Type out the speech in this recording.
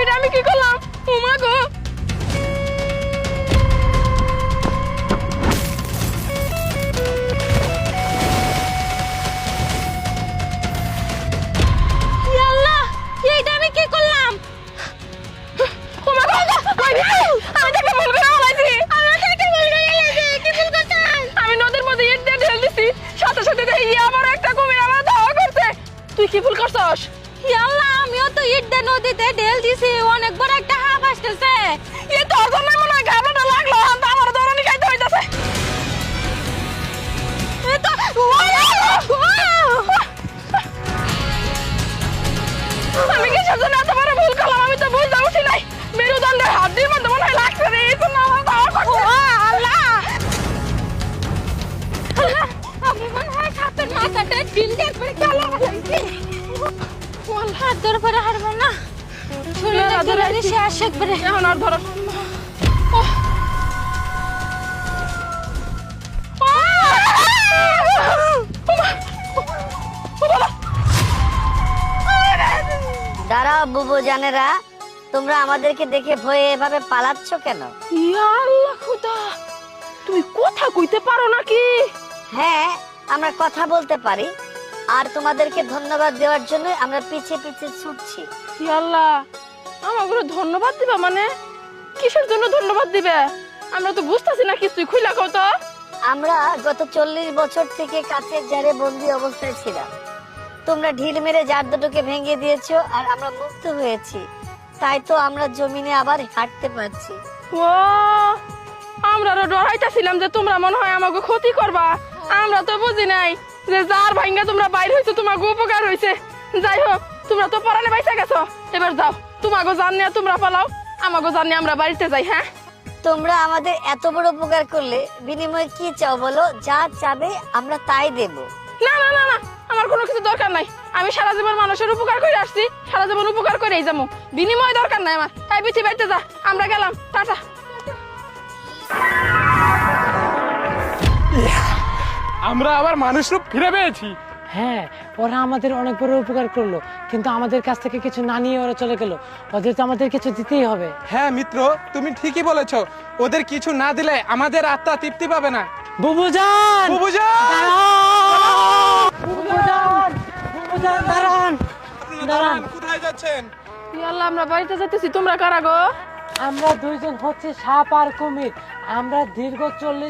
এটা আমি কি করলাম? ওমা গো, আল্লাহ, এইটা আমি কি করলাম? ওমা গো, আমি দেখে ভুল করে ফেলাইছি। কি ভুল করছেন? আমি নদীর মধ্যে ইট দিয়ে ঢেল দিছি, সাথে সাথে দেখি আবার একটা কুমির আমার ধাওয়া করছে। তুই কি ভুল করছস? আল্লাহ, আমিও তো ইট দিয়ে নদীতে ঢেল দিছি, অনেক বড় একটা হাঁপ আসতেছে। এ তোর জন্য মনে হয় ঘাবড়াটা লাগলো, আমার দৌড়ানি খাইতে হইতাছে। আমি কিসের জন্য এত বড় ভুল করলাম? আমি তো বুঝতে উঠি নাই। মেরুদণ্ডের হাড্ডির মধ্যে মনে হয় লাগছে রে, এই জন্য আমার ধাওয়া করছে। আল্লাহ, আমি মনে হয় সাপের মাথাটা ঢিল দিয়ে একবারে গলা ফেলাইছি। হাত ধরে পরে হারবো না, শরীরে একেবারে শেষ একবারে। এখন আর ধরো। দাঁড়াও বুবু জানেরা, তোমরা আমাদেরকে দেখে ভয়ে এভাবে পালাচ্ছ কেন? ইয়া আল্লাহ খোদা, তুমি কথা কইতে পারো নাকি? হ্যাঁ, আমরা কথা বলতে পারি, আর তোমাদেরকে ধন্যবাদ দেওয়ার জন্য আমরা পিছিয়ে পিছিয়ে ছুটছি। ইয়া আল্লাহ, আমাকে ধন্যবাদ দিবা মানে? কিসের জন্য ধন্যবাদ দিবে? আমরা তো বুঝতাছি না কিছুই, খুইলা কও তো। আমরা গত 40 বছর থেকে কাছের জারে বন্দি অবস্থায় ছিলাম। তোমরা ঢিল মেরে জার দুটোকে ভেঙে দিয়েছো আর আমরা মুক্ত হয়েছি, তাই তো আমরা জমিনে আবার হাঁটতে পারছি। ও, আমরা ডরাইতাছিলাম যে তোমরা মনে হয় আমাকে ক্ষতি করবা। আমরা তো বুঝি নাই যে যার ভাঙ্গা তোমরা বাইর হইছো তোমাকে উপকার হইছে। যাই হোক, তোমরা তো পরানে বাইসা গেছো, এবার যাও, তোমাকে জান নিয়ে তোমরা পালাও, আমাকে জান নিয়ে আমরা বাড়িতে যাই। হ্যাঁ, তোমরা আমাদের এত বড় উপকার করলে বিনিময়ে কি চাও বলো? যা চাবে আমরা তাই দেব। না না না না, আমার কোনো কিছু দরকার নাই। আমি সারা জীবন মানুষের উপকার করে আসছি, সারা জীবন উপকার করেই যাবো, বিনিময় দরকার নাই আমার। তাই বিচি বাড়িতে যা, আমরা গেলাম, টাটা। আমরা আবার মানুষ রূপ ফিরে পেয়েছি। হ্যাঁ, ওরা আমাদের অনেক বড় উপকার করলো, কিন্তু আমাদের কাছ থেকে কিছু না নিয়ে ওরা চলে গেল। ওদের তো আমাদের কিছু দিতেই হবে। হ্যাঁ মিত্র, তুমি ঠিকই বলেছো, ওদের কিছু না দিলে আমাদের আত্মা তৃপ্তি পাবে না। বুবুজান, বুবুজান! বুবুজান, বুবুজান, দাঁড়ান, দাঁড়ান। কোথায় যাচ্ছেন? ইয়া আল্লাহ, আমরা বাড়িতে যাইতেছি, তোমরা কারা গো? আমরা দুইজন হচ্ছে সাপ আর কুমির। আমরা দীর্ঘ 40